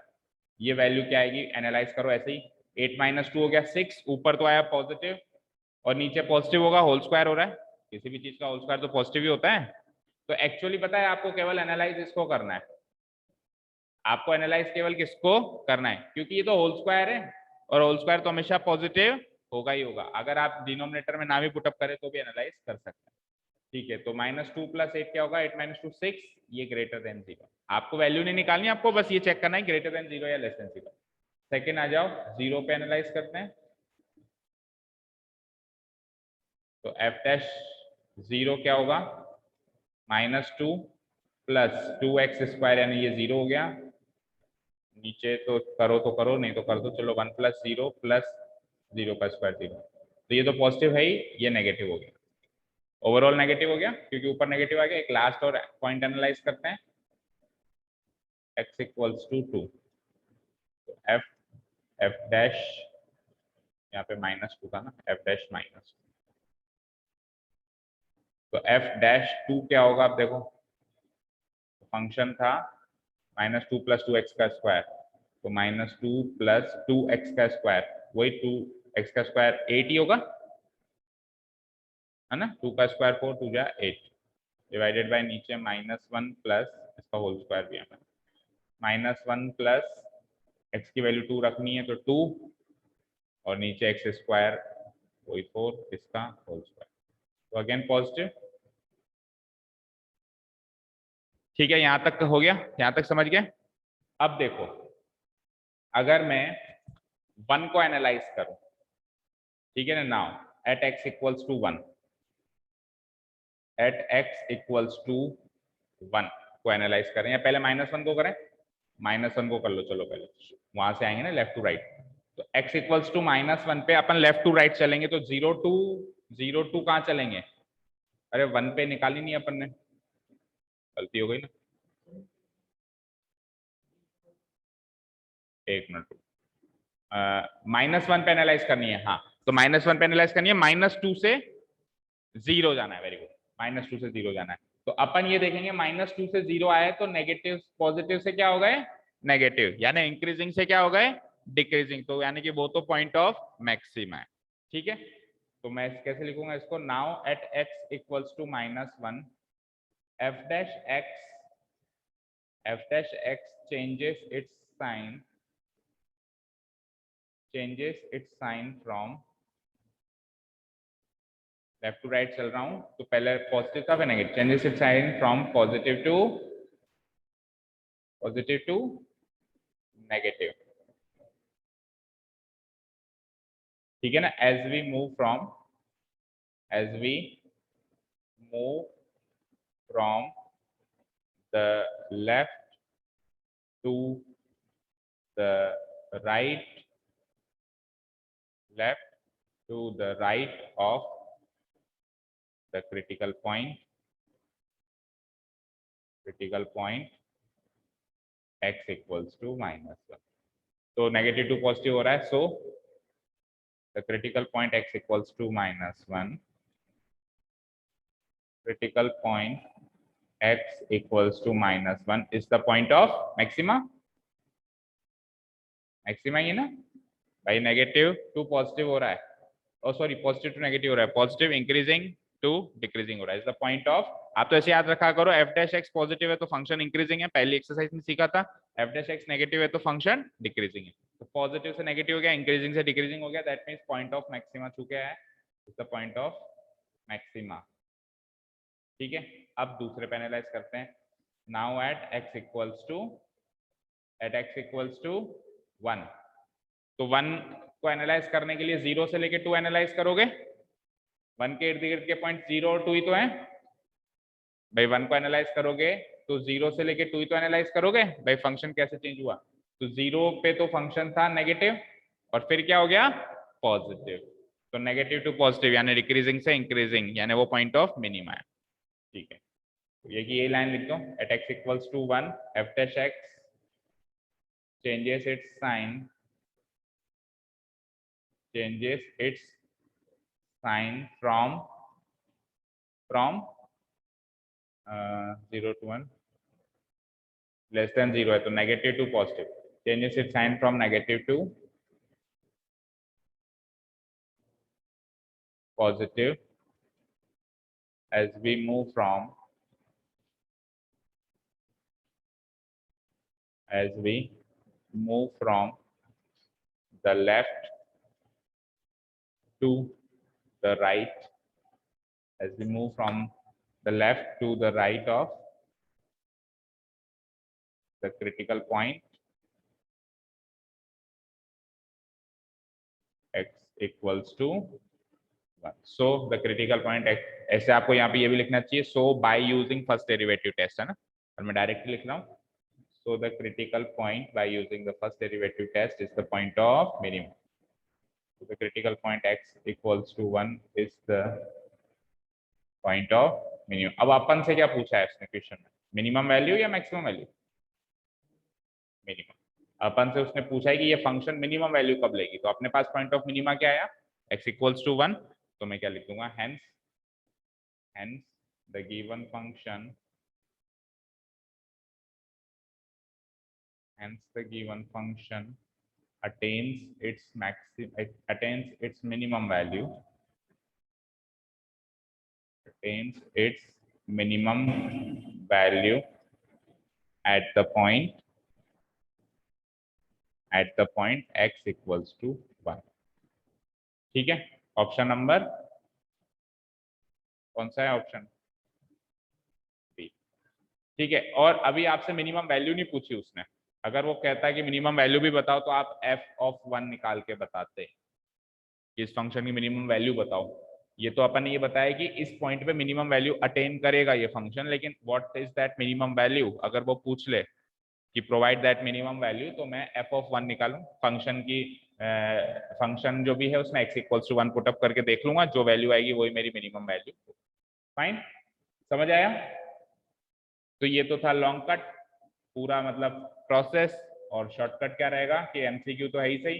ये वैल्यू क्या आएगी, एनालाइज करो ऐसे ही। 8 - 2 हो गया 6, ऊपर तो आया पॉजिटिव और नीचे पॉजिटिव होगा, होल स्क्वायर हो रहा है। किसी भी चीज का होल स्क्वायर तो पॉजिटिव ही होता है। तो एक्चुअली पता है आपको केवल एनालाइज इसको करना है, आपको एनालाइज केवल किसको करना है, क्योंकि ये तो होल स्क्वायर है और होल स्क्वायर तो हमेशा पॉजिटिव होगा ही होगा। अगर आप डिनोमिनेटर में ना भी पुटअप करें तो भी एनालाइज कर सकते हैं। ठीक है, तो -2 + 8 क्या होगा, 8 - 2 6, ये ग्रेटर देन 0। आपको वैल्यू नहीं निकालनी, आपको बस ये चेक करना है ग्रेटर देन 0 या लेस देन 0। सेकेंड आ जाओ, 0 पे एनालाइज करते हैं। तो f'(0) क्या होगा, -2 + 2x स्क्वायर, यानी ये 0 हो गया। नीचे तो करो, नहीं तो कर दो, चलो 1 + 0 + 0 का स्क्वायर 0। तो ये तो पॉजिटिव है ही, ये नेगेटिव हो गया, ओवरऑल नेगेटिव हो गया क्योंकि ऊपर नेगेटिव आ गया। एक लास्ट और पॉइंट एनालाइज करते हैं, x = 2। तो f' यहाँ पे -2 था ना, f'-, तो f'(2) क्या होगा, आप देखो फंक्शन था -2 + 2x का स्क्वायर, तो -2 + 2x का स्क्वायर, वही 2x का स्क्वायर 8 ही होगा, है ना। 2 का स्क्वायर 4, 2 जा 8, डिवाइडेड बाय नीचे -1 प्लस इसका होल स्क्वायर भी है, -1 प्लस x की वैल्यू 2 रखनी है तो 2, और नीचे एक्स स्क्वायर वही 4, इसका होल स्क्वायर, तो अगेन पॉजिटिव। ठीक है, यहां तक हो गया, यहां तक समझ गए। अब देखो, अगर मैं 1 को एनालाइज करूं, ठीक है ना, now at x = 1, at x = 1 को एनालाइज करें, या पहले -1 को करें, -1 को कर लो, चलो पहले वहां से आएंगे ना लेफ्ट टू राइट। तो x = -1 पे अपन लेफ्ट टू राइट चलेंगे, तो 0 to कहाँ चलेंगे, अरे 1 पे निकाली नहीं अपन ने, गलती हो गई ना, एक मिनट, -1 पे एनालाइज करनी है, हाँ तो -1 पे एनालाइज करनी है, -2 से 0 जाना है, वेरी गुड, -2 से 0 जाना है। तो अपन ये देखेंगे -2 से 0 आए तो नेगेटिव पॉजिटिव से क्या हो गए, नेगेटिव, यानी इंक्रीजिंग से क्या हो गए, डिक्रीजिंग, तो यानी कि वो तो पॉइंट ऑफ मैक्सिमा है। ठीक है, तो मैं कैसे लिखूंगा इसको, now at x = -1, f'(x) changes its sign from left to right चल रहा हूं, तो पहले पॉजिटिव था फिर negative, changes its sign from positive to negative. ठीक है ना, as we move from the left to the right, left to the right of the critical point x = -1, तो नेगेटिव टू पॉजिटिव हो रहा है, so the critical point x = -1, critical point x = -1 is the point of maxima, maxima ही ना भाई, negative to positive हो रहा है, और सॉरी पॉजिटिव टू नेगेटिव हो रहा है, पॉजिटिव इंक्रीजिंग टू डिक्रीजिंग हो रहा है, इज द पॉइंट ऑफ। आप तो ऐसे याद रखा करो, f'(x) पॉजिटिव है तो फंक्शन इंक्रीजिंग है, पहली एक्सरसाइज में सीखा था, f'(x) नेगेटिव है तो फंक्शन डिक्रीजिंग है, तो पॉजिटिव से नेगेटिव हो गया, इंक्रीजिंग से डिक्रीजिंग हो गया, that means point of maxima चुके है, is the point of maxima. ठीक है, अब दूसरे पे एनालाइज करते हैं, नाउ एट x = 1, तो 1 को एनालाइज करने के लिए 0 से लेके 2 एनालाइज करोगे, 1 के इर्द गिर्द के पॉइंट 0 और 2 ही तो है भाई, 1 को एनालाइज करोगे तो 0 से लेके 2 ही तो एनालाइज करोगे भाई, फंक्शन कैसे चेंज हुआ, तो 0 पे तो फंक्शन था नेगेटिव और फिर क्या हो गया पॉजिटिव, तो नेगेटिव टू पॉजिटिव यानी डिक्रीजिंग से इंक्रीजिंग, यानी वो पॉइंट ऑफ मिनिमा है। ठीक है, तो ये लाइन लिख दो, eight x = 1, f'(x) changes its sign from 0 to 1 less than 0 है तो negative to positive, changes it sign from negative to positive as we move from the left to the right, as we move from the left to the right of the critical point x equals to 1. So the critical point x, ऐसे आपको यहाँ पे ये भी लिखना चाहिए, so by using first derivative test है ना, और मैं डायरेक्टली लिख रहा हूँ, so the critical point by using the first derivative test is the point of minimum. So the critical point x equals to 1 is the point of minimum. अब अपन से क्या पूछा है इसने क्वेश्चन में, मिनिमम वैल्यू या मैक्सिमम वैल्यू? मिनिमम। अपन से उसने पूछा है कि ये फंक्शन मिनिमम वैल्यू कब लेगी, तो अपने पास पॉइंट ऑफ मिनिमा क्या आया, x इक्वल्स टू 1, तो मैं क्या लिख दूंगा, hence the given function attains its minimum value at the point x equals to 1. ठीक है, ऑप्शन नंबर कौन सा है, ऑप्शन बी। ठीक है, और अभी आपसे मिनिमम वैल्यू नहीं पूछी उसने, अगर वो कहता है कि मिनिमम वैल्यू भी बताओ तो आप f(1) निकाल के बताते, इस फंक्शन की मिनिमम वैल्यू बताओ। ये तो अपन ने ये बताया कि इस पॉइंट पे मिनिमम वैल्यू अटेन करेगा ये फंक्शन, लेकिन what is that minimum value, अगर वो पूछ ले कि प्रोवाइड दैट मिनिमम वैल्यू, तो मैं f(1) निकालूं, फंक्शन की फंक्शन जो भी है उसमें x इक्वल्स टू 1 पुटअप करके देख लूंगा, जो वैल्यू आएगी वही मेरी मिनिमम वैल्यू। फाइन, समझ आया? तो ये तो था लॉन्ग कट पूरा मतलब प्रोसेस, और शॉर्टकट क्या रहेगा कि एमसीक्यू तो है ही सही,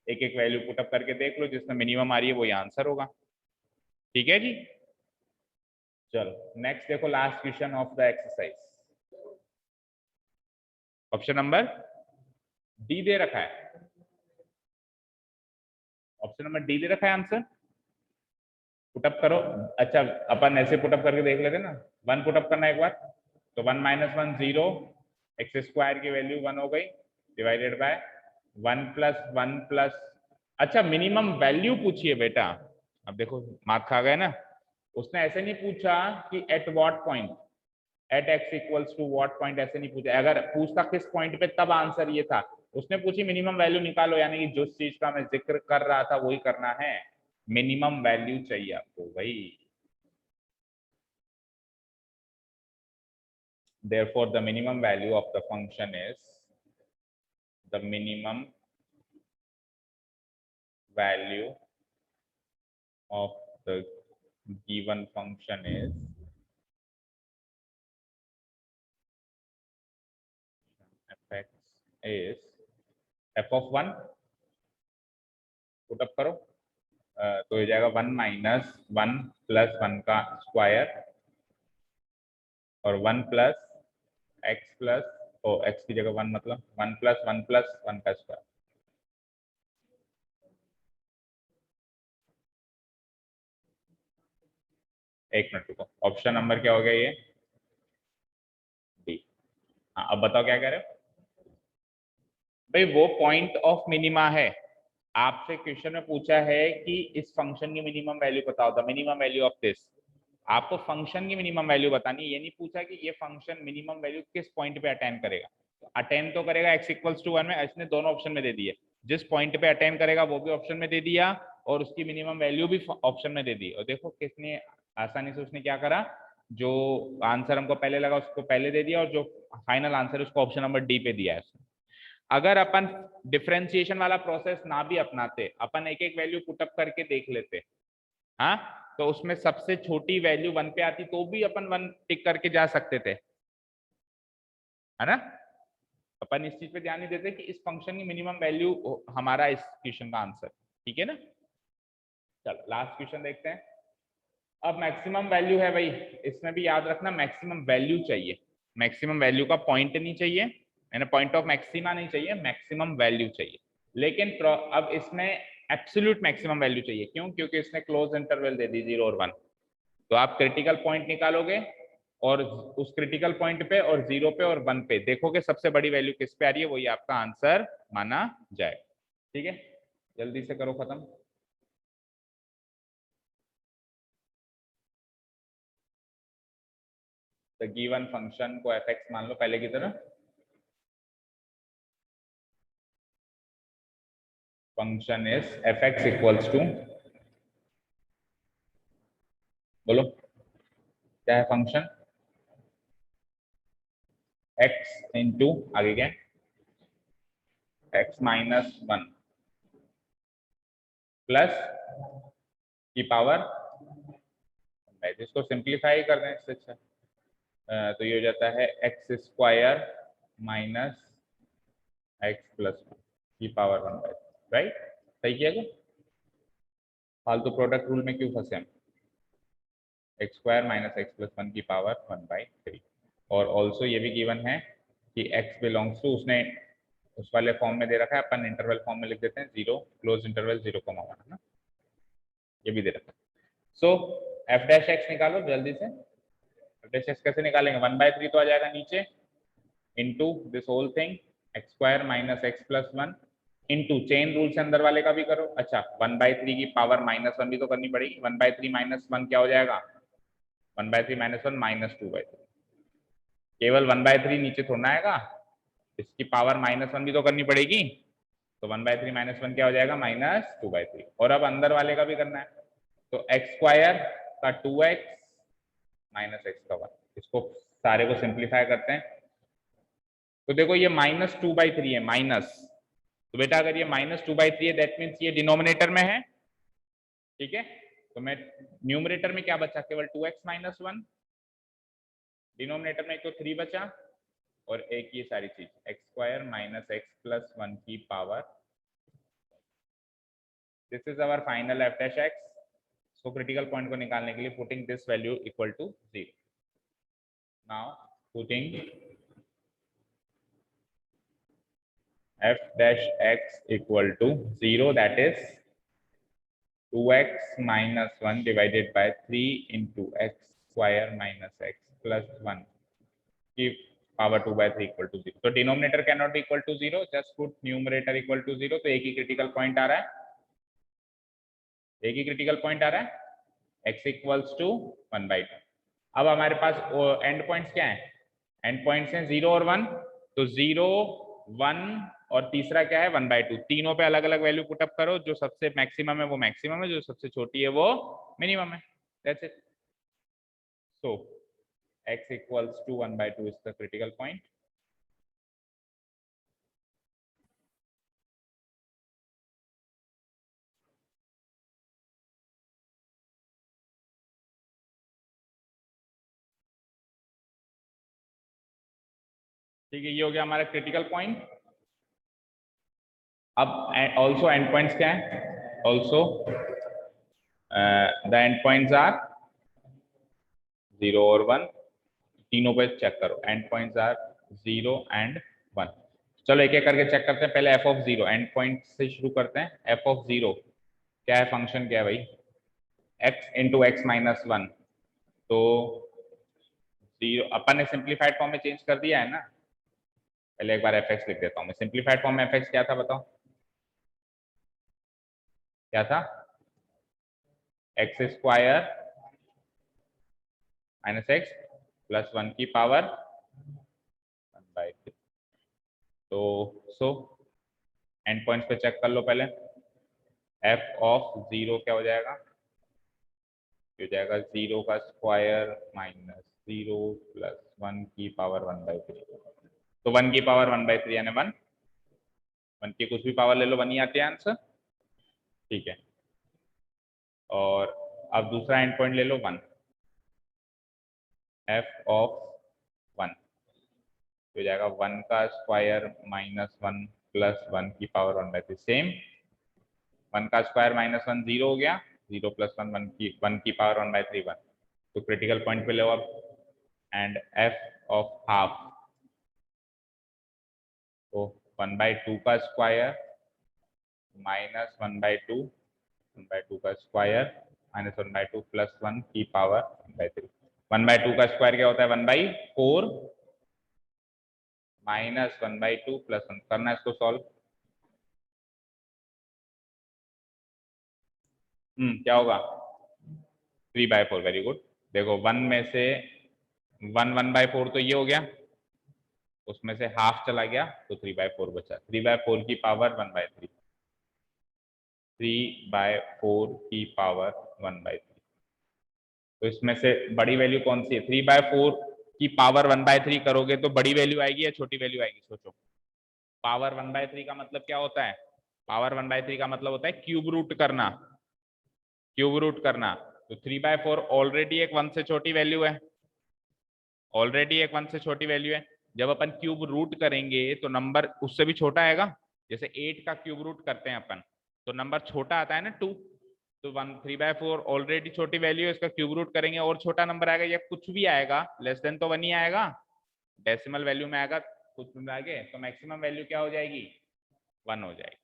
एक एक वैल्यू पुटअप करके देख लो, जिसमें मिनिमम आ रही है वही आंसर होगा। ठीक है जी, चलो नेक्स्ट देखो, last question of the exercise, option number D दे रखा है, ऑप्शन नंबर डी दे रखा है आंसर, पुटअप करो। अच्छा अपन ऐसे पुटअप करके देख लेते ना, 1 पुटअप करना एक बार, तो 1 - 1 0, एक्स स्क्वायर की वैल्यू 1 हो गई, डिवाइडेड बाय 1 + 1 +, अच्छा मिनिमम वैल्यू पूछिए बेटा, अब देखो मार्क खा गए ना, उसने ऐसे नहीं पूछा कि at what point, at x equals to what point, ऐसे नहीं पूछा, अगर पूछता किस पॉइंट पे तब आंसर ये था, उसने पूछी मिनिमम वैल्यू निकालो, यानी कि जो चीज का मैं जिक्र कर रहा था वही करना है, मिनिमम वैल्यू चाहिए आपको भाई। Therefore the minimum value of the function is, the minimum value of the given function is f(x) is f(1), put up करो, तो हो जाएगा 1 - 1 + 1 का स्क्वायर, और 1 + x प्लस, ओ x की जगह 1, मतलब 1 + 1 + 1 का स्क्वायर। एक मिनट रुको, ऑप्शन नंबर क्या हो गया ये, डी। हाँ अब बताओ क्या कह रहे हो भाई, वो पॉइंट ऑफ मिनिमा है, आपसे क्वेश्चन में पूछा है कि इस फंक्शन की मिनिमम वैल्यू बताओ, the minimum value of this, आपको फंक्शन की मिनिमम वैल्यू बतानी है, ये नहीं पूछा कि ये फंक्शन मिनिमम वैल्यू किस पॉइंट पे अटेन करेगा, तो अटेन तो करेगा x इक्वल्स टू 1 में, इसने दोनों ऑप्शन में दे दिए, जिस पॉइंट पे अटेन करेगा वो भी ऑप्शन में दे दिया, और उसकी मिनिमम वैल्यू भी ऑप्शन में दे दी, और देखो किसने आसानी से उसने क्या करा, जो आंसर हमको पहले लगा उसको पहले दे दिया, और जो फाइनल आंसर उसको ऑप्शन नंबर डी पे दिया है उसने। अगर अपन डिफरेंशिएशन वाला प्रोसेस ना भी अपनाते, अपन एक एक वैल्यू पुटअप करके देख लेते, हाँ, तो उसमें सबसे छोटी वैल्यू 1 पे आती तो भी अपन 1 टिक करके जा सकते थे, है ना। अपन इस चीज पे ध्यान नहीं देते कि इस फंक्शन की मिनिमम वैल्यू हमारा इस क्वेश्चन का आंसर, ठीक है ना। चलो लास्ट क्वेश्चन देखते हैं, अब मैक्सिमम वैल्यू है भाई, इसमें भी याद रखना मैक्सिमम वैल्यू चाहिए, मैक्सिमम वैल्यू का पॉइंट नहीं चाहिए, यानी पॉइंट ऑफ मैक्सिमा नहीं चाहिए, मैक्सिमम वैल्यू चाहिए। लेकिन अब इसमें एब्सोल्यूट मैक्सिमम वैल्यू चाहिए, क्यों? क्योंकि इसने क्लोज इंटरवल दे दी 0 और 1। तो आप क्रिटिकल पॉइंट निकालोगे और उस क्रिटिकल पॉइंट पे और 0 पे और 1 पे देखोगे सबसे बड़ी वैल्यू किस पे आ रही है, वही आपका आंसर माना जाए। ठीक है, जल्दी से करो खत्म। द गिवन फंक्शन को एफ एक्स मान लो पहले की तरह, function is f x equals to, बोलो क्या है फंक्शन, एक्स इंटू आगे क्या, एक्स माइनस 1 प्लस की पावर, इसको सिंप्लीफाई कर दें इससे अच्छा, तो ये हो जाता है x square minus x plus 1 की पावर 1/3, राइट? सही किया क्या? फालतू प्रोडक्ट रूल में क्यों फंसे हम? X square minus x plus 1 की पावर 1/3। और ऑल्सो ये भी गिवन है कि एक्स बिलोंग्स टू, उसने उस वाले फॉर्म में दे रखा है, अपन इंटरवल फॉर्म में लिख देते हैं, 0 क्लोज इंटरवल 0,1 है ना, ये भी दे रखा है। सो एफ डैश एक्स निकालो जल्दी से। एफ डैश एक्स कैसे निकालेंगे, 1/3 तो आ जाएगा नीचे, into this whole thing x square minus x plus 1 into chain rule से अंदर वाले का भी करो। अच्छा 1/3 की पावर -1 भी तो करनी पड़ेगी, 1/3 -1 क्या हो जाएगा, 1/3 -1 -2/3। केवल 1/3 नीचे थोड़ा आएगा, इसकी पावर -1 भी तो करनी पड़ेगी, तो 1/3 -1 क्या हो जाएगा, -2/3। और अब अंदर वाले का भी करना है, तो एक्स स्क्वायर का 2x माइनस एक्स का 1, इसको सारे को सिंप्लीफाई करते हैं। तो देखो ये -2/3 है माइनस, तो बेटा अगर ये -2/3 है दैट मीन्स ये डिनोमिनेटर में है, ठीक है? तो मैं न्यूमरेटर में क्या बचा, केवल 2x माइनस 1, डिनोमिनेटर में एक तो 3 बचा, और एक ये सारी चीज x square minus x plus 1 की power, this is our final f dash x. So critical point को निकालने के लिए putting this value equal to 0, now putting f dash x equal to 0, that is 2x minus 1 divided by 3 into x square minus x plus 1 की power 2/3 equal to 0। तो denominator can not be equal to 0, just put numerator equal to 0। तो एक ही critical point आ रहा है, एक ही critical point आ रहा है, x equals to 1/2। अब हमारे पास एंड पॉइंट्स क्या है, एंड पॉइंट्स हैं 0 और 1, तो 0 1 और तीसरा क्या है 1/2, तीनों पे अलग अलग वैल्यू पुटअप करो, जो सबसे मैक्सिमम है वो मैक्सिमम है, जो सबसे छोटी है वो मिनिमम है, that's it. So x equals to 1/2 is the critical point. ठीक है, ये हो गया हमारा क्रिटिकल पॉइंट। अब ऑल्सो एंड पॉइंट्स क्या है, also the end points are 0 और 1, तीनों पे चेक करो, एंड पॉइंट्स आर 0 एंड 1। चलो एक एक करके चेक करते हैं, पहले एफ ऑफ 0 एंड पॉइंट से शुरू करते हैं। एफ ऑफ 0 क्या है, फंक्शन क्या है भाई, x इंटू एक्स माइनस 1। तो 0 अपन ने सिंप्लीफाइड फॉर्म में चेंज कर दिया है ना, पहले एक बार एफ एक्स लिख देता हूँ मैं, सिंप्लीफाइड फॉर्म में एफ एक्स क्या था बताओ, क्या था, x square minus x plus 1 की पावर 1/3। तो सो एंड पॉइंट्स पे चेक कर लो पहले, एफ ऑफ 0 क्या हो जाएगा, हो जाएगा 0 का स्क्वायर माइनस 0 प्लस 1 की पावर 1/3। तो 1 की पावर 1/3 यानी 1, 1 की कुछ भी पावर ले लो 1 ही आती है आंसर, ठीक है। और अब दूसरा एंड पॉइंट ले लो 1, एफ ऑफ 1 हो जाएगा 1 का स्क्वायर माइनस 1 प्लस 1 की पावर 1/3, सेम 1 का स्क्वायर माइनस 1 0 हो गया, 0 प्लस 1 1 की पावर 1/3 1। तो क्रिटिकल पॉइंट पे लो अब, एंड f ऑफ हाफ, तो 1/2 का स्क्वायर माइनस 1/2 का स्क्वायर माइनस 1/2 प्लस 1 की पावर 1/3। 1/2 का स्क्वायर क्या होता है? 1/4 माइनस 1/2 प्लस 1। करना है इसको सॉल्व। क्या होगा? 3/4। Very good. देखो 1 में से 1/4 तो ये हो गया, उसमें से हाफ चला गया तो 3/4 बचा। 3/4 की पावर 1/3, 3/4 की पावर 1/3। तो इसमें से बड़ी वैल्यू कौन सी है? 3/4 की पावर 1/3 करोगे तो बड़ी वैल्यू आएगी या छोटी वैल्यू आएगी? सोचो। पावर 1/3 का मतलब क्या होता है? पावर 1/3 का मतलब होता है क्यूब रूट करना, क्यूब रूट करना। तो 3/4 ऑलरेडी एक 1 से छोटी वैल्यू है, ऑलरेडी एक 1 से छोटी वैल्यू है। जब अपन क्यूब रूट करेंगे तो नंबर उससे भी छोटा आएगा। जैसे 8 का क्यूब रूट करते हैं अपन तो नंबर छोटा आता है ना 2। तो 3/4 ऑलरेडी छोटी वैल्यू है, इसका क्यूब रूट करेंगे और छोटा नंबर आएगा, या कुछ भी आएगा, लेस देन तो 1 ही आएगा, डेसिमल वैल्यू में आएगा कुछ भी आगे, तो मैक्सिमम वैल्यू क्या हो जाएगी? 1 हो जाएगी।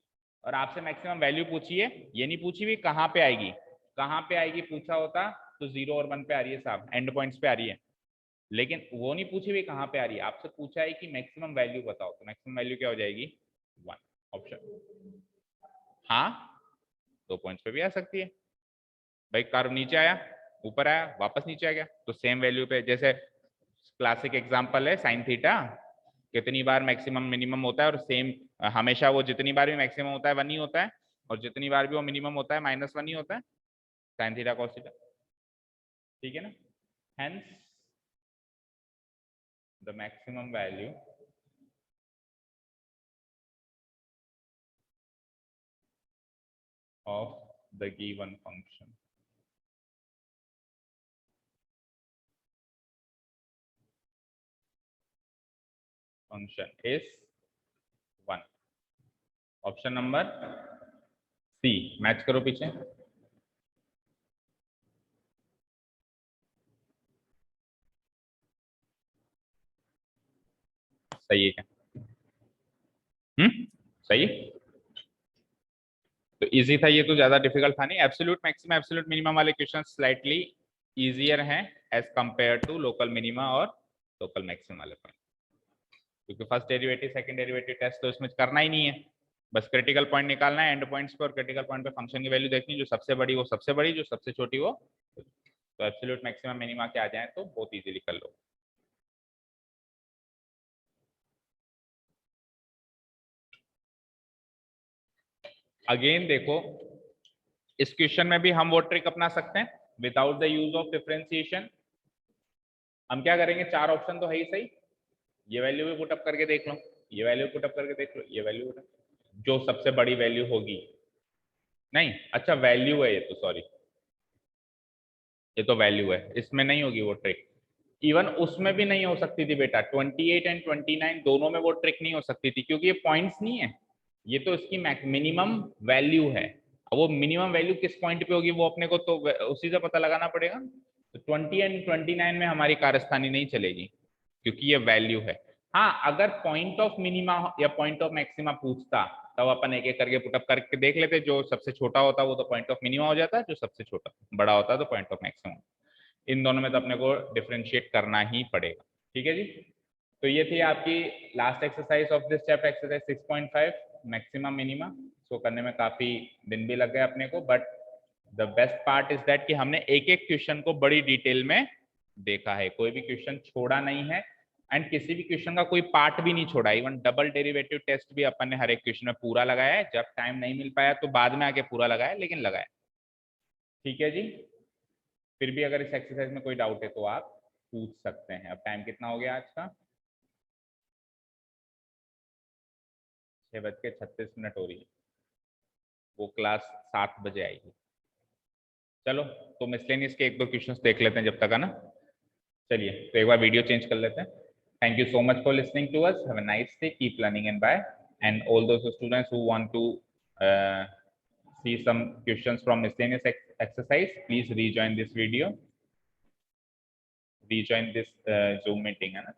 और आपसे मैक्सिमम वैल्यू पूछिए, ये नहीं पूछी हुई कहाँ पे आएगी, कहाँ पे आएगी पूछा होता तो 0 और 1 पे आ रही है साहब, एंड पॉइंट्स पे आ रही है। लेकिन वो नहीं पूछी हुई कहाँ पे आ रही है, आपसे पूछा है कि मैक्सिमम वैल्यू बताओ, तो मैक्सिमम वैल्यू क्या हो जाएगी? 1 ऑप्शन। हाँ, 2 पॉइंट्स पे भी आ सकती है भाई। कर्व नीचे आया, ऊपर आया, वापस नीचे आ गया, तो सेम वैल्यू पे। जैसे क्लासिक एग्जांपल है साइन थीटा, कितनी बार मैक्सिमम मिनिमम होता है, और सेम हमेशा वो जितनी बार भी मैक्सिमम होता है 1 ही होता है, और जितनी बार भी वो मिनिमम होता है -1 ही होता है, साइन थीटा कॉस थीटा। ठीक है ना? Hence the maximum value of the given function is 1। Option number C. Match करो पीछे। सही है क्या? सही। तो इजी था ये, तो ज्यादा डिफिकल्ट था नहीं। एब्सोल्यूट मैक्सिमम एब्सोल्यूट मिनिमम वाले क्वेश्चन स्लाइटली इजियर हैं as compare to local minima और लोकल मैक्सिमम वाले पॉइंट, क्योंकि first derivative second derivative test तो इसमें करना ही नहीं है, बस क्रिटिकल पॉइंट निकालना है एंड पॉइंट्स पर, क्रिटिकल पॉइंट पे फंक्शन की वैल्यू देखनी, जो सबसे बड़ी वो सबसे बड़ी, जो सबसे छोटी वो। तो एब्सोल्यूट मैक्सिमम मिनिमा के आ जाए तो बहुत इजीली कर लो। अगेन देखो, इस क्वेश्चन में भी हम वो ट्रिक अपना सकते हैं without the use of differentiation. हम क्या करेंगे, 4 ऑप्शन तो है ही सही, ये वैल्यू भी पुटअप करके देख लो, ये वैल्यू पुटअप करके देख लो, ये वैल्यू पुटअप, जो सबसे बड़ी वैल्यू होगी। नहीं, अच्छा वैल्यू है ये तो, सॉरी, ये तो वैल्यू है, इसमें नहीं होगी वो ट्रिक। इवन उसमें भी नहीं हो सकती थी बेटा, 28 एंड 29 दोनों में वो ट्रिक नहीं हो सकती थी, क्योंकि ये पॉइंट्स नहीं है, ये तो इसकी मिनिमम वैल्यू है। अब वो मिनिमम वैल्यू किस पॉइंट पे होगी वो अपने को तो उसी से पता लगाना पड़ेगा। तो 20 एंड 29 में हमारी कारस्तानी नहीं चलेगी, क्योंकि ये वैल्यू है। हाँ, अगर पॉइंट ऑफ मिनिमा या पॉइंट ऑफ मैक्सिमा पूछता तब अपन एक एक करके पुटअप करके देख लेते, जो सबसे छोटा होता वो तो पॉइंट ऑफ मिनिमा हो जाता है, जो सबसे छोटा बड़ा होता है तो पॉइंट ऑफ मैक्सिमम। इन दोनों में तो अपने को डिफरेंशिएट करना ही पड़ेगा। ठीक है जी। तो ये थी आपकी last exercise of this chapter, exercise 6.5 maximum minima. इसको करने में काफी दिन भी लग गए अपने को, but the best part is that कि हमने एक एक क्वेश्चन को बड़ी डिटेल में देखा है, कोई भी क्वेश्चन छोड़ा नहीं है, एंड किसी भी क्वेश्चन का कोई पार्ट भी नहीं छोड़ा। इवन डबल डेरिवेटिव टेस्ट भी अपन ने हर एक क्वेश्चन में पूरा लगाया है, जब टाइम नहीं मिल पाया तो बाद में आके पूरा लगाया, लेकिन लगाया। ठीक है जी। फिर भी अगर इस एक्सरसाइज में कोई डाउट है तो आप पूछ सकते हैं। अब टाइम कितना हो गया आज का? 6:36 हो रही है, वो क्लास 7 बजे आएगी। चलो, तो मिसलेनियस के एक दो क्वेश्चंस देख लेते हैं जब तक, है ना। चलिए, तो एक बार वीडियो चेंज कर लेते हैं। Thank you so much for listening to us, have a nice day, keep learning and bye, and all those students who want to see some questions from miscellaneous exercise, please rejoin this video, rejoin this Zoom meeting है ना.